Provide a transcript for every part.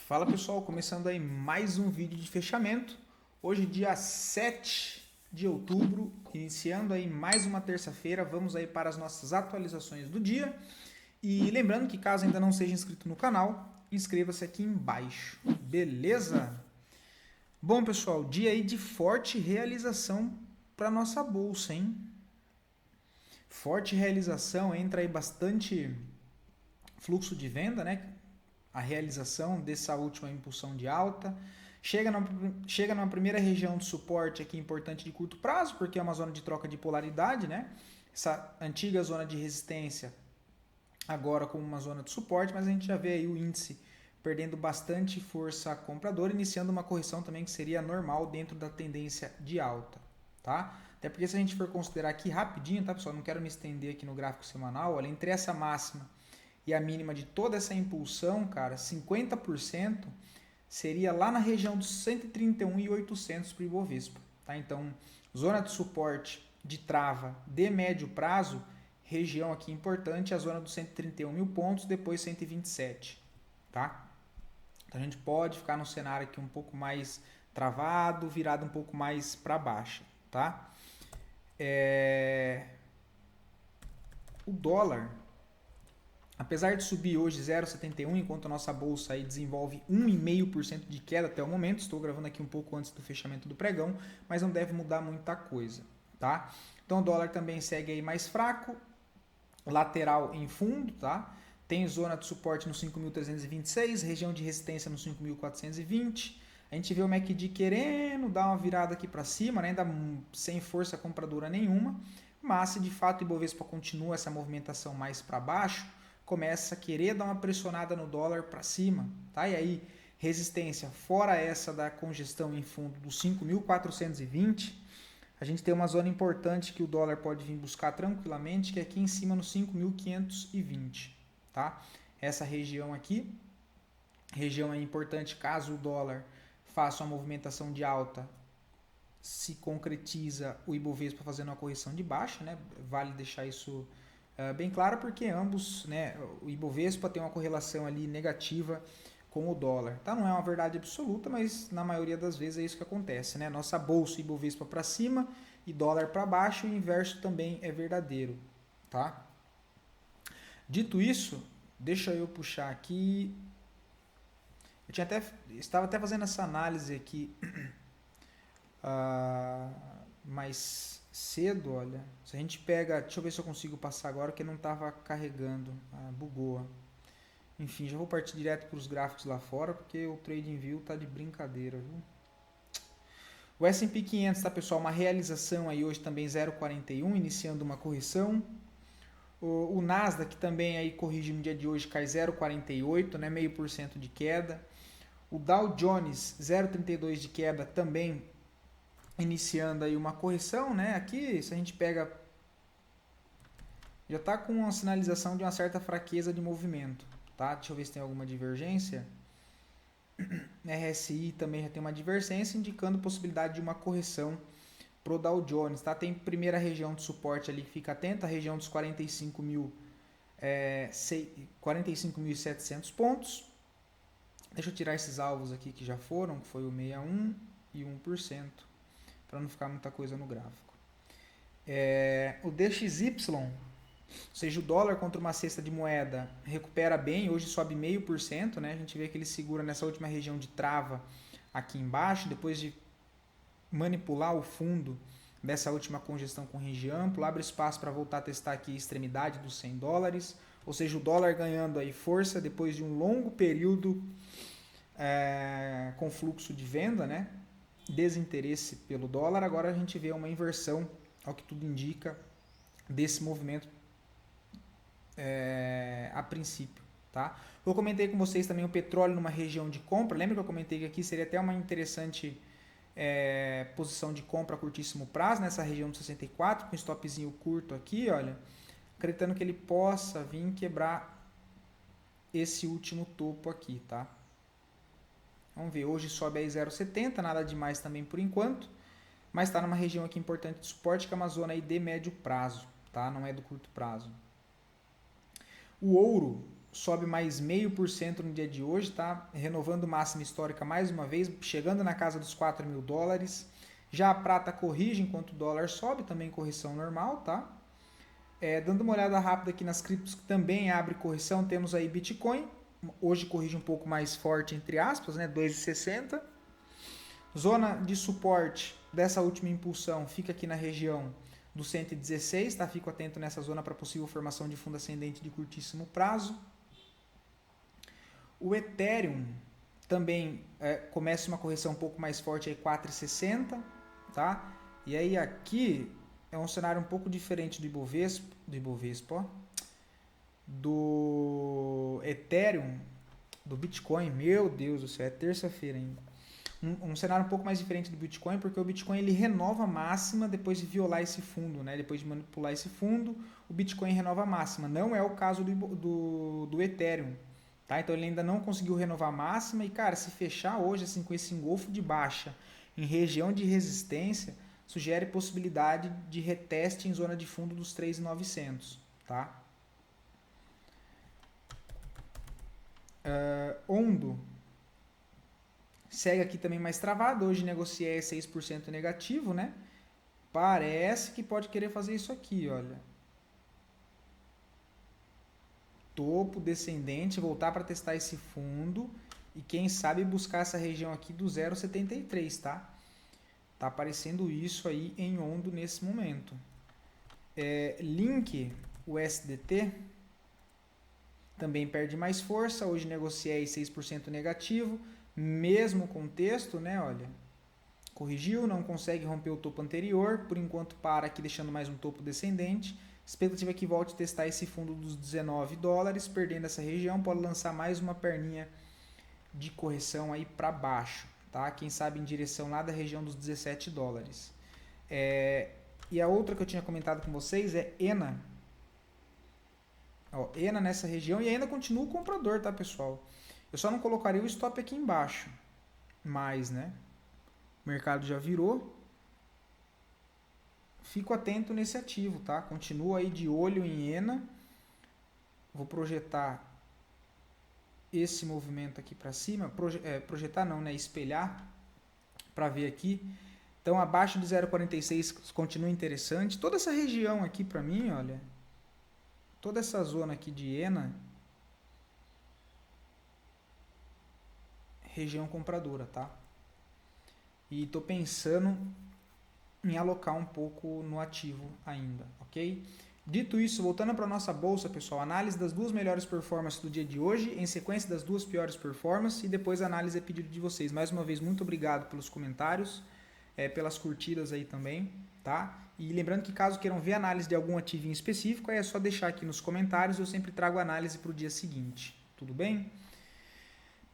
Fala pessoal, começando aí mais um vídeo de fechamento. Hoje dia 7 de outubro, iniciando aí mais uma terça-feira, vamos aí para as nossas atualizações do dia. E lembrando que caso ainda não seja inscrito no canal, inscreva-se aqui embaixo, beleza? Bom pessoal, dia aí de forte realização para nossa bolsa, hein? Forte realização, entra aí bastante fluxo de venda, né? A realização dessa última impulsão de alta. Chega numa primeira região de suporte aqui importante de curto prazo, porque é uma zona de troca de polaridade, né? Essa antiga zona de resistência agora como uma zona de suporte, mas a gente já vê aí o índice perdendo bastante força compradora, iniciando uma correção também que seria normal dentro da tendência de alta, tá? Até porque se a gente for considerar aqui rapidinho, tá pessoal, não quero me estender aqui no gráfico semanal, olha, entre essa máxima e a mínima de toda essa impulsão, cara, 50% seria lá na região dos 131.800 para o Ibovespa, tá? Então, zona de suporte de trava de médio prazo, região aqui importante, a zona dos 131 mil pontos, depois 127, tá? Então a gente pode ficar num cenário aqui um pouco mais travado, virado um pouco mais para baixo, tá? O dólar, apesar de subir hoje 0,71, enquanto a nossa bolsa aí desenvolve 1,5% de queda até o momento, estou gravando aqui um pouco antes do fechamento do pregão, mas não deve mudar muita coisa, tá? Então o dólar também segue aí mais fraco, lateral em fundo, tá? Tem zona de suporte no 5.326, região de resistência no 5.420. A gente vê o MACD querendo dar uma virada aqui para cima, né? Ainda sem força compradora nenhuma, mas se de fato o Ibovespa continua essa movimentação mais para baixo, começa a querer dar uma pressionada no dólar para cima, tá? E aí, resistência fora essa da congestão em fundo dos 5.420, a gente tem uma zona importante que o dólar pode vir buscar tranquilamente, que é aqui em cima no 5.520, tá? Essa região aqui, região é importante caso o dólar faça uma movimentação de alta, se concretiza o Ibovespa fazendo uma correção de baixa, né? Vale deixar isso bem claro, porque ambos, né, o Ibovespa tem uma correlação ali negativa com o dólar. Tá? Não é uma verdade absoluta, mas na maioria das vezes é isso que acontece, né? Nossa bolsa Ibovespa para cima e dólar para baixo, e o inverso também é verdadeiro, tá? Dito isso, deixa eu puxar aqui. Estava até fazendo essa análise aqui mais cedo, olha. Se a gente pega, deixa eu ver se eu consigo passar agora, que não estava carregando, bugou. Enfim, já vou partir direto para os gráficos lá fora, porque o TradingView tá de brincadeira, viu? O S&P 500, tá pessoal, uma realização aí hoje também 0,41, iniciando uma correção. O Nasdaq também aí corrige no dia de hoje, cai 0,48, né, 0,5% de queda. O Dow Jones 0,32 de queda também iniciando aí uma correção, né? Aqui, se a gente pega, já está com uma sinalização de uma certa fraqueza de movimento, tá? Deixa eu ver se tem alguma divergência. RSI também já tem uma divergência, indicando possibilidade de uma correção para o Dow Jones, tá? Tem primeira região de suporte ali que fica atenta, a região dos 45.700 pontos. Deixa eu tirar esses alvos aqui que já foram, que foi o 61 e 1%, para não ficar muita coisa no gráfico. O DXY, ou seja, o dólar contra uma cesta de moeda, recupera bem, hoje sobe 0,5%, né? A gente vê que ele segura nessa última região de trava aqui embaixo, depois de manipular o fundo dessa última congestão com range amplo, abre espaço para voltar a testar aqui a extremidade dos 100 dólares, ou seja, o dólar ganhando aí força depois de um longo período com fluxo de venda, né? Desinteresse pelo dólar. Agora a gente vê uma inversão, ao que tudo indica, desse movimento a princípio, tá? Eu comentei com vocês também o petróleo numa região de compra. Lembra que eu comentei que aqui seria até uma interessante posição de compra a curtíssimo prazo, nessa região de 64, com stopzinho curto aqui, olha, acreditando que ele possa vir quebrar esse último topo aqui, tá? Vamos ver, hoje sobe aí 0,70, nada demais também por enquanto, mas está numa região aqui importante de suporte, que é uma zona aí de médio prazo, tá? Não é do curto prazo. O ouro sobe mais 0,5% no dia de hoje, tá? Renovando máxima histórica mais uma vez, chegando na casa dos 4 mil dólares. Já a prata corrige enquanto o dólar sobe, também correção normal, tá? Dando uma olhada rápida aqui nas criptos que também abre correção, temos aí Bitcoin, hoje corrige um pouco mais forte, entre aspas, né? 2,60. Zona de suporte dessa última impulsão fica aqui na região do 116, tá? Fico atento nessa zona para possível formação de fundo ascendente de curtíssimo prazo. O Ethereum também começa uma correção um pouco mais forte, aí 4,60, tá? E aí aqui é um cenário um pouco diferente do Ethereum, do Bitcoin. Meu Deus do céu, é terça-feira ainda. Um cenário um pouco mais diferente do Bitcoin, porque o Bitcoin ele renova a máxima depois de violar esse fundo, né? Depois de manipular esse fundo, o Bitcoin renova a máxima. Não é o caso do Ethereum, tá? Então ele ainda não conseguiu renovar a máxima e, cara, se fechar hoje assim com esse engolfo de baixa em região de resistência, sugere possibilidade de reteste em zona de fundo dos 3.900, tá? Ondo segue aqui também mais travado, hoje negociei 6% negativo, né? Parece que pode querer fazer isso aqui, olha. Topo descendente, voltar para testar esse fundo e quem sabe buscar essa região aqui do 0,73, tá? Tá aparecendo isso aí em Ondo nesse momento. Link, o SDT, também perde mais força, hoje negociei 6% negativo, mesmo contexto, né, olha, corrigiu, não consegue romper o topo anterior, por enquanto para aqui deixando mais um topo descendente, expectativa é que volte a testar esse fundo dos 19 dólares, perdendo essa região, pode lançar mais uma perninha de correção aí para baixo, tá? Quem sabe em direção lá da região dos 17 dólares. E a outra que eu tinha comentado com vocês é ENA. Ó, ENA nessa região e ainda continua o comprador, tá, pessoal? Eu só não colocaria o stop aqui embaixo, mas, né? O mercado já virou. Fico atento nesse ativo, tá? Continuo aí de olho em ENA. Vou projetar esse movimento aqui para cima. Projetar não, né? Espelhar para ver aqui. Então, abaixo de 0,46 continua interessante. Toda essa região aqui para mim, olha. Toda essa zona aqui de ENA. Região compradora, tá? E estou pensando em alocar um pouco no ativo ainda, ok? Dito isso, voltando para a nossa bolsa, pessoal, análise das duas melhores performances do dia de hoje, em sequência das duas piores performances e depois a análise a pedido de vocês. Mais uma vez, muito obrigado pelos comentários, pelas curtidas aí também, tá? E lembrando que caso queiram ver análise de algum ativo em específico, é só deixar aqui nos comentários, eu sempre trago análise para o dia seguinte, tudo bem?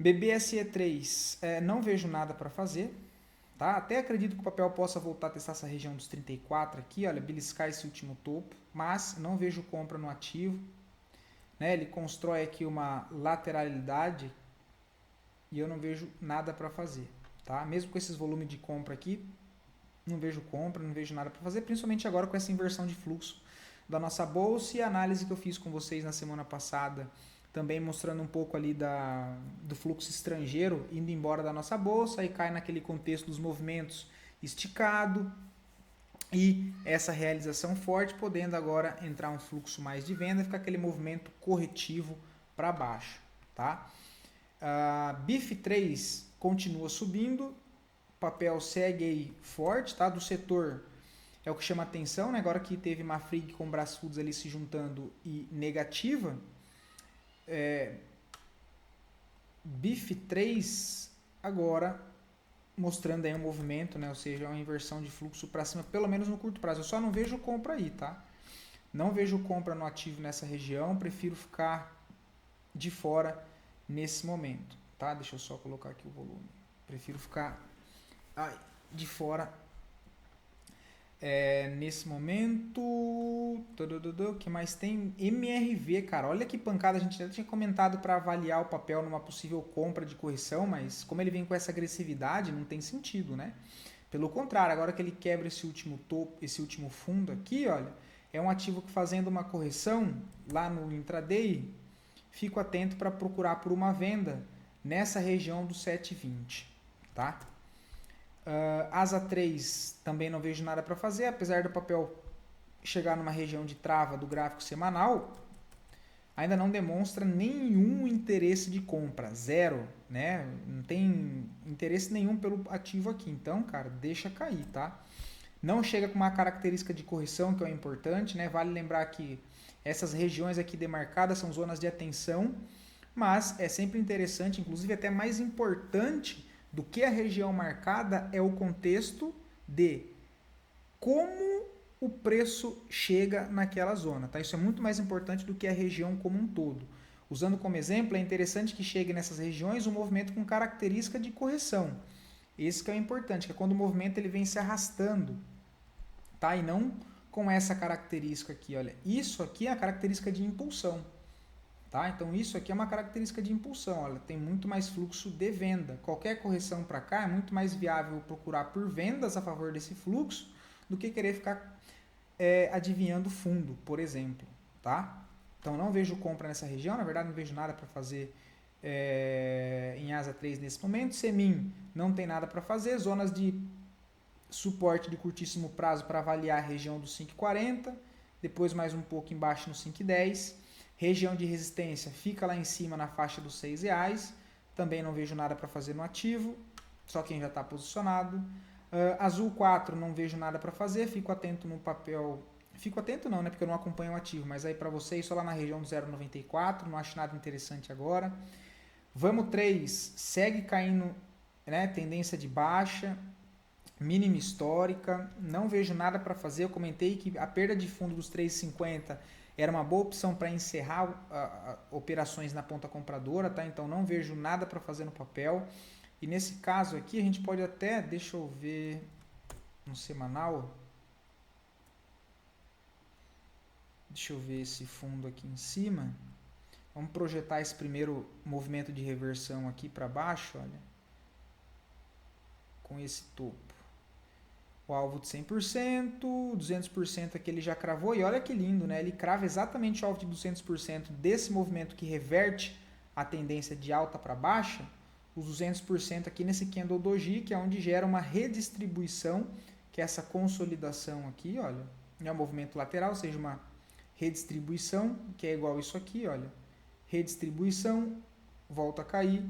BBSE3, não vejo nada para fazer, tá? Até acredito que o papel possa voltar a testar essa região dos 34 aqui, olha, beliscar esse último topo, mas não vejo compra no ativo, né? Ele constrói aqui uma lateralidade e eu não vejo nada para fazer, tá? Mesmo com esses volumes de compra aqui, não vejo compra, não vejo nada para fazer, principalmente agora com essa inversão de fluxo da nossa bolsa e a análise que eu fiz com vocês na semana passada, também mostrando um pouco ali do fluxo estrangeiro indo embora da nossa bolsa e cai naquele contexto dos movimentos esticado e essa realização forte, podendo agora entrar um fluxo mais de venda, fica aquele movimento corretivo para baixo, tá? BIF3 continua subindo, o papel segue aí forte, tá? Do setor é o que chama atenção, né? Agora que teve Mafrig com Brasfoods ali se juntando e negativa, BIF3 agora mostrando aí um movimento, né? Ou seja, uma inversão de fluxo para cima, pelo menos no curto prazo. Eu só não vejo compra aí, tá? Não vejo compra no ativo nessa região, prefiro ficar de fora nesse momento, tá? Deixa eu só colocar aqui o volume. Prefiro ficar de fora nesse momento. O que mais tem? MRV, cara, olha que pancada. A gente já tinha comentado para avaliar o papel numa possível compra de correção, mas como ele vem com essa agressividade, não tem sentido, né? Pelo contrário, agora que ele quebra esse último topo, esse último fundo aqui, olha, é um ativo que fazendo uma correção lá no intraday fico atento para procurar por uma venda nessa região do 7,20, tá? Asa 3 também não vejo nada para fazer, apesar do papel chegar numa região de trava do gráfico semanal, ainda não demonstra nenhum interesse de compra, zero, né? Não tem interesse nenhum pelo ativo aqui, então, cara, deixa cair, tá? Não chega com uma característica de correção, que é o importante, né? Vale lembrar que essas regiões aqui demarcadas são zonas de atenção, mas é sempre interessante, inclusive até mais importante do que a região marcada é o contexto de como o preço chega naquela zona, tá? Isso é muito mais importante do que a região como um todo. Usando como exemplo, é interessante que chegue nessas regiões um movimento com característica de correção. Esse que é o importante, que é quando o movimento ele vem se arrastando, tá? E não com essa característica aqui, olha. Isso aqui é a característica de impulsão, tá? Então isso aqui é uma característica de impulsão, olha, tem muito mais fluxo de venda. Qualquer correção para cá é muito mais viável procurar por vendas a favor desse fluxo do que querer ficar adivinhando fundo, por exemplo, tá? Então não vejo compra nessa região, na verdade não vejo nada para fazer em asa 3 nesse momento. Semin não tem nada para fazer, zonas de suporte de curtíssimo prazo para avaliar a região do 5,40, depois mais um pouco embaixo no 5,10. Região de resistência fica lá em cima na faixa dos R$6, também não vejo nada para fazer no ativo, só quem já está posicionado. Azul 4 não vejo nada para fazer, fico atento no papel, fico atento não, né, porque eu não acompanho o ativo, mas aí para vocês só lá na região do 0,94, não acho nada interessante agora. Vamos 3, segue caindo, né, tendência de baixa, mínima histórica, não vejo nada para fazer, eu comentei que a perda de fundo dos 3,50 era uma boa opção para encerrar operações na ponta compradora, tá? Então não vejo nada para fazer no papel. E nesse caso aqui a gente pode até, deixa eu ver no semanal, deixa eu ver esse fundo aqui em cima, vamos projetar esse primeiro movimento de reversão aqui para baixo, olha, com esse topo. O alvo de 100%, 200% aqui ele já cravou, e olha que lindo, né? Ele crava exatamente o alvo de 200% desse movimento que reverte a tendência de alta para baixa, os 200% aqui nesse Candle Doji, que é onde gera uma redistribuição, que é essa consolidação aqui, olha, é um movimento lateral, ou seja, uma redistribuição, que é igual isso aqui, olha, redistribuição, volta a cair,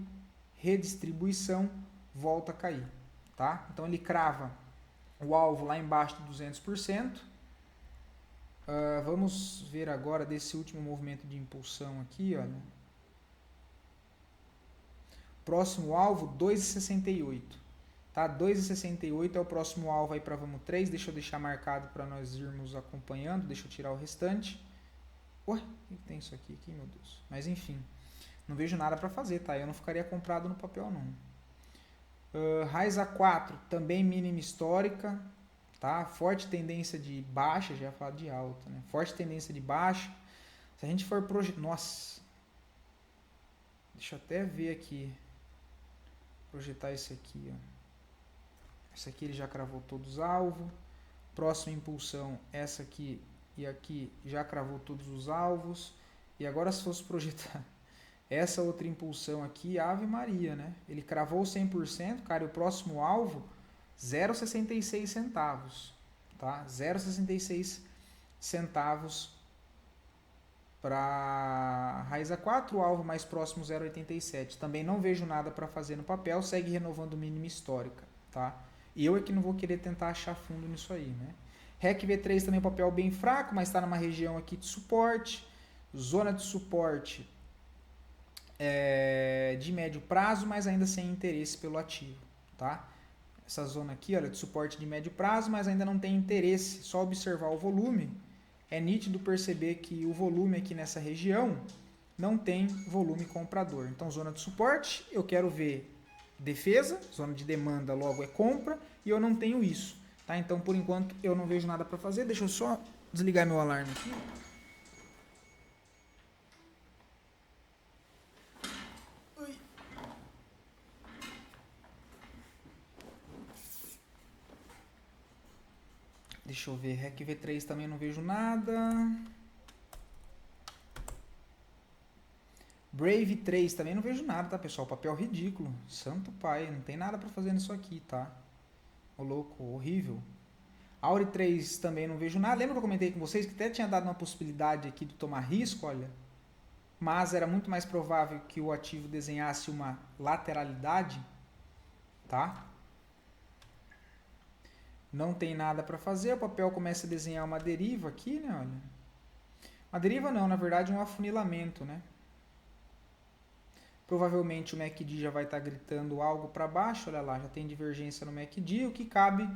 redistribuição, volta a cair, tá? Então ele crava o alvo lá embaixo de 200%. Vamos ver agora desse último movimento de impulsão aqui, olha. Próximo alvo, 2,68. Tá? 2,68 é o próximo alvo aí para Vamos 3. Deixa eu deixar marcado para nós irmos acompanhando. Deixa eu tirar o restante. Ué, o que tem isso aqui, meu Deus? Mas enfim, não vejo nada para fazer, tá? Eu não ficaria comprado no papel, não. Raiz A4, também mínima histórica, tá? Forte tendência de baixa, já ia falar de alta, né? Forte tendência de baixa. Se a gente for projetar... Nossa! Deixa eu até ver aqui. Projetar esse aqui, ó. Esse aqui ele já cravou todos os alvos. Próxima impulsão, essa aqui e aqui já cravou todos os alvos. E agora se fosse projetar essa outra impulsão aqui, Ave Maria, né? Ele cravou 100%, cara, e o próximo alvo, 0,66 centavos, tá? 0,66 centavos para raiz A4, o alvo mais próximo 0,87. Também não vejo nada para fazer no papel, segue renovando mínima histórica, tá? E eu é que não vou querer tentar achar fundo nisso aí, né? REC V3 também papel bem fraco, mas está numa região aqui de suporte, zona de suporte de médio prazo, mas ainda sem interesse pelo ativo, tá? Essa zona aqui, olha, de suporte de médio prazo, mas ainda não tem interesse, só observar o volume, é nítido perceber que o volume aqui nessa região não tem volume comprador. Então, zona de suporte, eu quero ver defesa, zona de demanda logo é compra, e eu não tenho isso, tá? Então, por enquanto, eu não vejo nada para fazer, deixa eu só desligar meu alarme aqui. Deixa eu ver, REC V3 também não vejo nada. Brave 3 também não vejo nada, tá, pessoal? Papel ridículo. Santo pai, não tem nada para fazer nisso aqui, tá? Ô louco, horrível. Auri 3 também não vejo nada. Lembra que eu comentei com vocês que até tinha dado uma possibilidade aqui de tomar risco, olha? Mas era muito mais provável que o ativo desenhasse uma lateralidade, tá? Não tem nada para fazer, o papel começa a desenhar uma deriva aqui, né, olha. Uma deriva não, na verdade um afunilamento, né? Provavelmente o MACD já vai estar gritando algo para baixo, olha lá, já tem divergência no MACD, o que cabe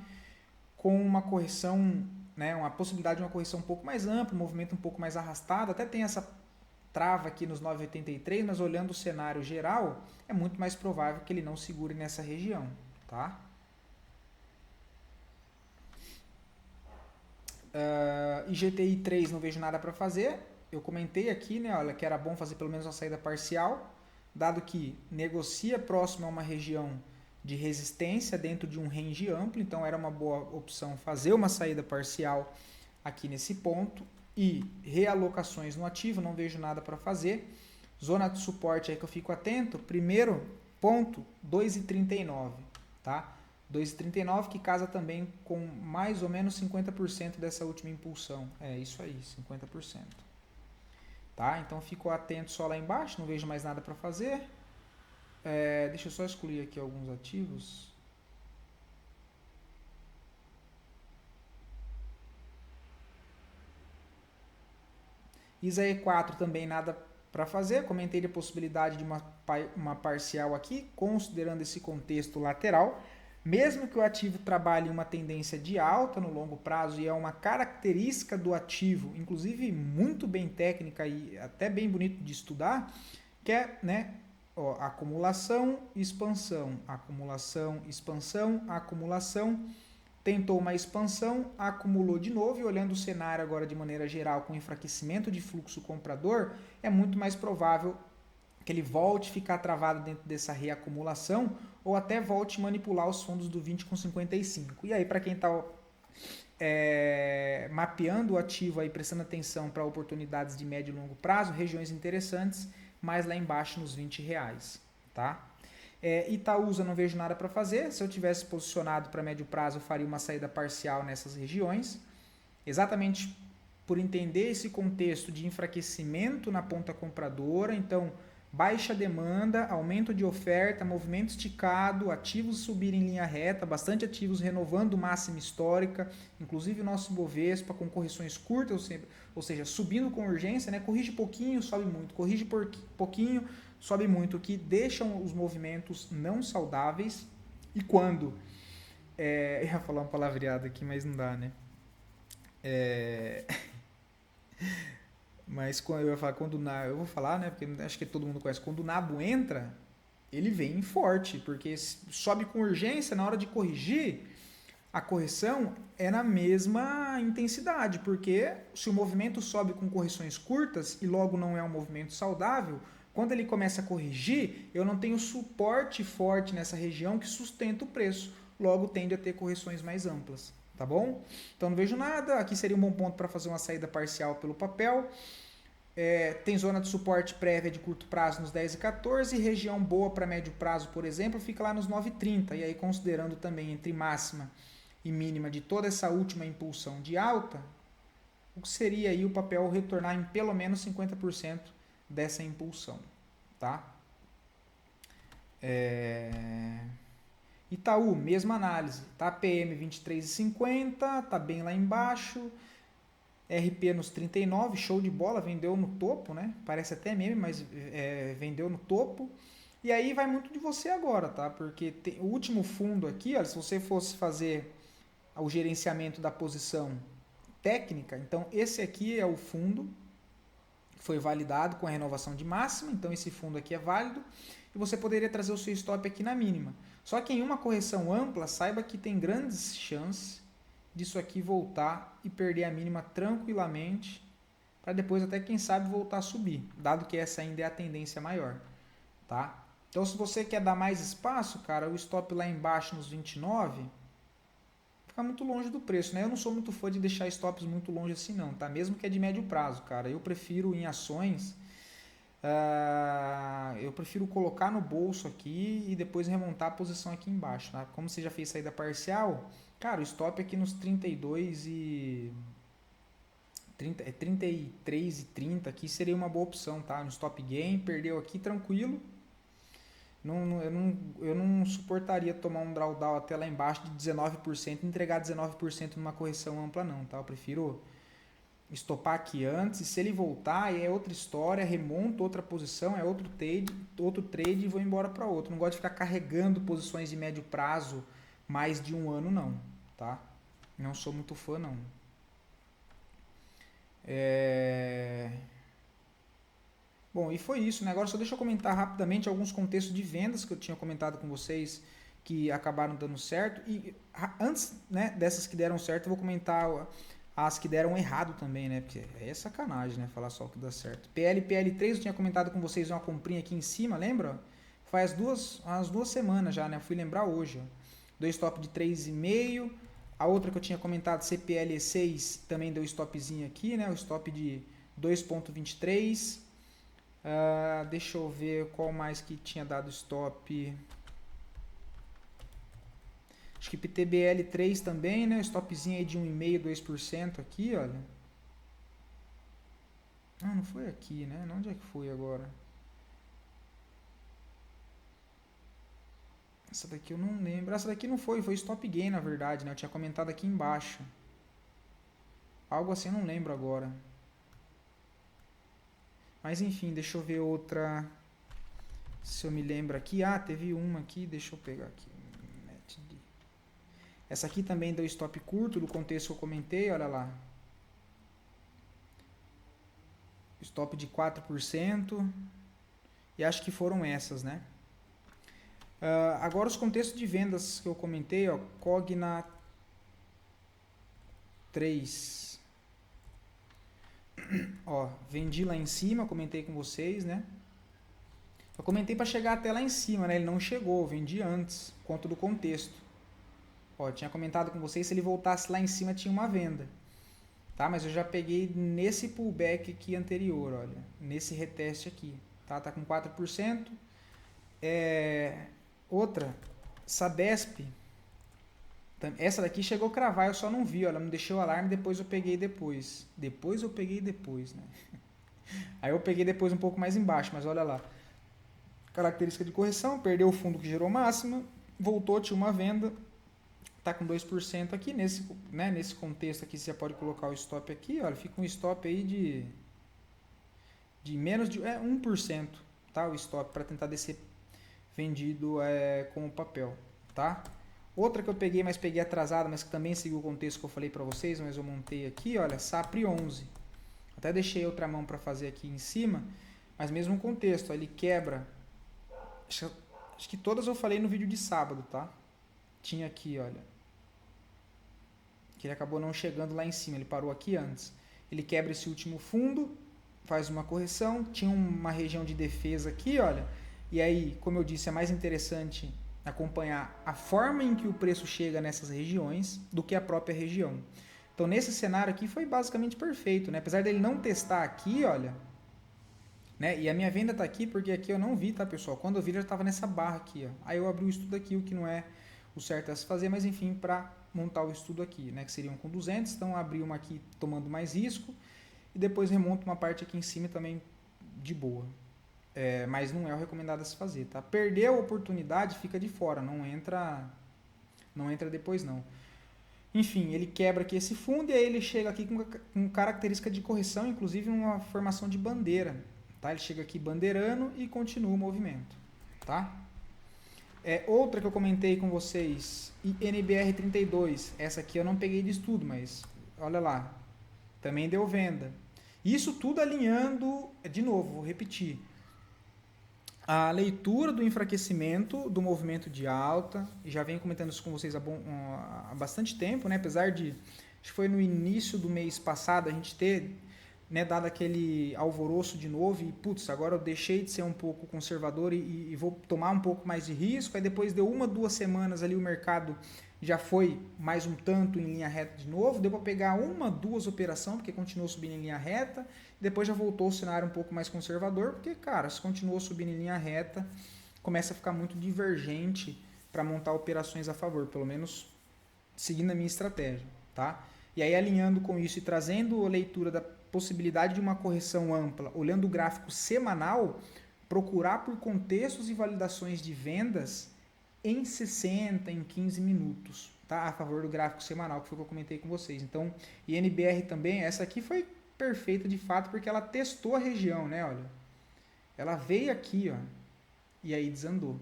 com uma correção, né, uma possibilidade de uma correção um pouco mais ampla, um movimento um pouco mais arrastado, até tem essa trava aqui nos 9,83, mas olhando o cenário geral, é muito mais provável que ele não segure nessa região, tá? IGTI 3 não vejo nada para fazer, eu comentei aqui, né, olha, que era bom fazer pelo menos uma saída parcial, dado que negocia próximo a uma região de resistência dentro de um range amplo, então era uma boa opção fazer uma saída parcial aqui nesse ponto, e realocações no ativo, não vejo nada para fazer. Zona de suporte aí que eu fico atento, primeiro ponto, 2,39, tá? 2,39 que casa também com mais ou menos 50% dessa última impulsão. É isso aí, 50%. Tá? Então fico atento só lá embaixo, não vejo mais nada para fazer. Deixa eu só excluir aqui alguns ativos. ISA E4 também nada para fazer, comentei a possibilidade de uma parcial aqui, considerando esse contexto lateral. Mesmo que o ativo trabalhe uma tendência de alta no longo prazo, e é uma característica do ativo, inclusive muito bem técnica e até bem bonito de estudar, que é, né, acumulação, expansão, acumulação, expansão, acumulação. Tentou uma expansão, acumulou de novo, e olhando o cenário agora de maneira geral com enfraquecimento de fluxo comprador, é muito mais provável que ele volte a ficar travado dentro dessa reacumulação ou até volte a manipular os fundos do 20 com 55. E aí, para quem está mapeando o ativo, aí, prestando atenção para oportunidades de médio e longo prazo, regiões interessantes, mais lá embaixo nos R$20, tá? Itaúsa não vejo nada para fazer. Se eu tivesse posicionado para médio prazo, eu faria uma saída parcial nessas regiões, exatamente por entender esse contexto de enfraquecimento na ponta compradora. Então, baixa demanda, aumento de oferta, movimento esticado, ativos subirem em linha reta, bastante ativos renovando máxima histórica, inclusive o nosso Bovespa com correções curtas, ou seja, subindo com urgência, né? Corrige pouquinho, sobe muito, corrige pouquinho, sobe muito, o que deixam os movimentos não saudáveis. E quando... eu ia falar uma palavreada aqui, mas não dá, né? Mas quando eu vou falar, né? Porque acho que todo mundo conhece. Quando o nabo entra, ele vem forte, porque sobe com urgência. Na hora de corrigir, a correção é na mesma intensidade, porque se o movimento sobe com correções curtas e logo não é um movimento saudável, quando ele começa a corrigir, eu não tenho suporte forte nessa região que sustenta o preço, logo tende a ter correções mais amplas. Tá bom? Então não vejo nada. Aqui seria um bom ponto para fazer uma saída parcial pelo papel. Tem zona de suporte prévia de curto prazo nos 10 e 14. Região boa para médio prazo, por exemplo, fica lá nos 9,30. E aí, considerando também entre máxima e mínima de toda essa última impulsão de alta, o que seria aí o papel retornar em pelo menos 50% dessa impulsão. Tá? Itaú, mesma análise, tá? PM 23,50, tá bem lá embaixo. RP nos 39, show de bola, vendeu no topo, né? Parece até meme, mas vendeu no topo. E aí vai muito de você agora, tá? Porque o último fundo aqui, olha, se você fosse fazer o gerenciamento da posição técnica, então esse aqui é o fundo que foi validado com a renovação de máxima, então esse fundo aqui é válido. E você poderia trazer o seu stop aqui na mínima. Só que em uma correção ampla, saiba que tem grandes chances disso aqui voltar e perder a mínima tranquilamente, para depois até, quem sabe, voltar a subir, dado que essa ainda é a tendência maior. Tá? Então, se você quer dar mais espaço, cara, o stop lá embaixo nos 29 fica muito longe do preço, né? Eu não sou muito fã de deixar stops muito longe assim não, tá? Mesmo que é de médio prazo, cara. Eu prefiro em ações... Eu prefiro colocar no bolso aqui e depois remontar a posição aqui embaixo, tá? Como você já fez saída parcial, cara, o stop aqui nos 32 e 33 e 30 aqui seria uma boa opção, tá? No stop gain, perdeu aqui tranquilo. Eu não suportaria tomar um drawdown até lá embaixo de 19% e entregar 19% numa correção ampla não, tá? Eu prefiro estopar aqui antes, e se ele voltar, é outra história, remonto outra posição, é outro trade e vou embora para outro. Não gosto de ficar carregando posições de médio prazo mais de um ano não, tá? Não sou muito fã não. Bom, e foi isso, né? Agora só deixa eu comentar rapidamente alguns contextos de vendas que eu tinha comentado com vocês que acabaram dando certo. E antes, né, dessas que deram certo, eu vou comentar as que deram errado também, né? Porque é sacanagem, né? Falar só o que dá certo. PL3 eu tinha comentado com vocês uma comprinha aqui em cima, lembra? Faz umas 2 semanas já, né? Eu fui lembrar hoje. Ó. 2 stop de 3,5. A outra que eu tinha comentado, CPL6, também deu stopzinho aqui, né? O stop de 2,23. Deixa eu ver qual mais que tinha dado stop. Acho que PTBL3 também, né? Stopzinho aí de 1,5%, 2% aqui, olha. Não foi aqui, né? Onde é que foi agora? Essa daqui eu não lembro. Essa daqui não foi stop gain, na verdade, né? Eu tinha comentado aqui embaixo. Algo assim eu não lembro agora. Mas enfim, deixa eu ver outra. Se eu me lembro aqui. Teve uma aqui, deixa eu pegar aqui. Essa aqui também deu stop curto do contexto que eu comentei, olha lá. Stop de 4%. E acho que foram essas, né? Agora os contextos de vendas que eu comentei, ó, Cogna 3. Ó, vendi lá em cima, comentei com vocês, né? Eu comentei para chegar até lá em cima, né? Ele não chegou, vendi antes, conta do contexto. Ó, tinha comentado com vocês, se ele voltasse lá em cima tinha uma venda. Tá? Mas eu já peguei nesse pullback aqui anterior, olha, nesse reteste aqui. Tá com 4%. Outra, Sabesp. Essa daqui chegou a cravar, eu só não vi, ó, ela me deixou o alarme, depois eu peguei depois. Né? Aí eu peguei depois um pouco mais embaixo, mas olha lá. Característica de correção, perdeu o fundo que gerou máxima, voltou, tinha uma venda, tá com 2% aqui, nesse contexto aqui você já pode colocar o stop aqui, olha, fica um stop aí de menos de 1%, tá? O stop para tentar descer vendido com o papel, tá? Outra que eu peguei, mas peguei atrasada, mas que também seguiu o contexto que eu falei para vocês, mas eu montei aqui, olha, SAPRE 11. Até deixei outra mão para fazer aqui em cima, mas mesmo contexto, ó, ele quebra. Acho que todas eu falei no vídeo de sábado, tá? Tinha aqui, olha. Que ele acabou não chegando lá em cima, ele parou aqui antes. Ele quebra esse último fundo, faz uma correção, tinha uma região de defesa aqui, olha. E aí, como eu disse, é mais interessante acompanhar a forma em que o preço chega nessas regiões do que a própria região. Então, nesse cenário aqui foi basicamente perfeito, né? Apesar dele não testar aqui, olha, né? E a minha venda tá aqui porque aqui eu não vi, tá, pessoal? Quando eu vi, já estava nessa barra aqui, ó. Aí eu abri o estudo aqui, o que não é o certo a se fazer, mas enfim, para montar o estudo aqui, né? Que seriam com 200, então abri uma aqui tomando mais risco e depois remonto uma parte aqui em cima também de boa. Mas não é o recomendado a se fazer, tá? Perdeu a oportunidade, fica de fora, não entra depois não. Enfim, ele quebra aqui esse fundo e aí ele chega aqui com característica de correção, inclusive uma formação de bandeira, tá? Ele chega aqui bandeirando e continua o movimento, tá? Outra que eu comentei com vocês, NBR32, essa aqui eu não peguei de estudo, mas olha lá, também deu venda. Isso tudo alinhando, de novo, vou repetir, a leitura do enfraquecimento do movimento de alta, e já venho comentando isso com vocês há bastante tempo, né? Apesar de, acho que foi no início do mês passado, a gente ter né, dado aquele alvoroço de novo e, putz, agora eu deixei de ser um pouco conservador e vou tomar um pouco mais de risco, aí depois deu 1, 2 semanas ali o mercado já foi mais um tanto em linha reta de novo, deu para pegar 1, 2 operações, porque continuou subindo em linha reta, depois já voltou o cenário um pouco mais conservador, porque, cara, se continuou subindo em linha reta, começa a ficar muito divergente para montar operações a favor, pelo menos seguindo a minha estratégia, tá? E aí, alinhando com isso e trazendo a leitura da possibilidade de uma correção ampla, olhando o gráfico semanal, procurar por contextos e validações de vendas em 60, em 15 minutos, tá? A favor do gráfico semanal, que foi o que eu comentei com vocês. Então, INBR também, essa aqui foi perfeita de fato, porque ela testou a região, né? Olha, ela veio aqui, ó, e aí desandou,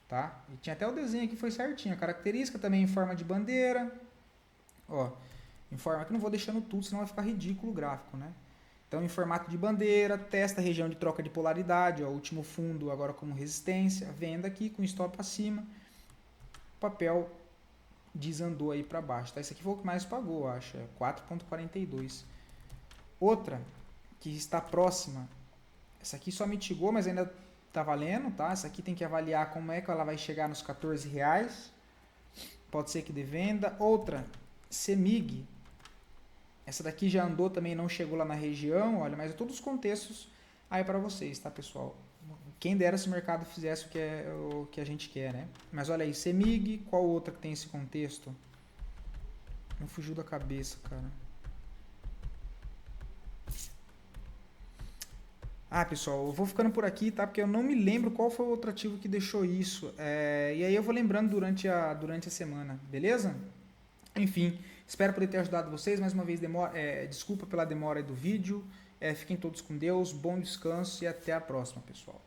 tá? E tinha até o desenho aqui, foi certinho. A característica também em forma de bandeira, ó, em forma que não vou deixando tudo, senão vai ficar ridículo o gráfico, né? Então, em formato de bandeira, testa a região de troca de polaridade, ó, último fundo agora como resistência, venda aqui com stop acima, o papel desandou aí para baixo, tá? Esse aqui foi o que mais pagou, eu acho, é 4,42. Outra que está próxima, essa aqui só mitigou, mas ainda tá valendo, tá? Essa aqui tem que avaliar como é que ela vai chegar nos R$14, pode ser que dê venda. Outra, CEMIG, essa daqui já andou também, não chegou lá na região, olha, mas todos os contextos aí para vocês, tá, pessoal? Quem dera se o mercado fizesse o que a gente quer, né? Mas olha aí, CEMIG, qual outra que tem esse contexto? Não fugiu da cabeça, cara. Ah, pessoal, eu vou ficando por aqui, tá? Porque eu não me lembro qual foi o outro ativo que deixou isso. E aí eu vou lembrando durante a semana, beleza? Enfim, espero poder ter ajudado vocês. Mais uma vez, desculpa pela demora aí do vídeo. Fiquem todos com Deus, bom descanso e até a próxima, pessoal.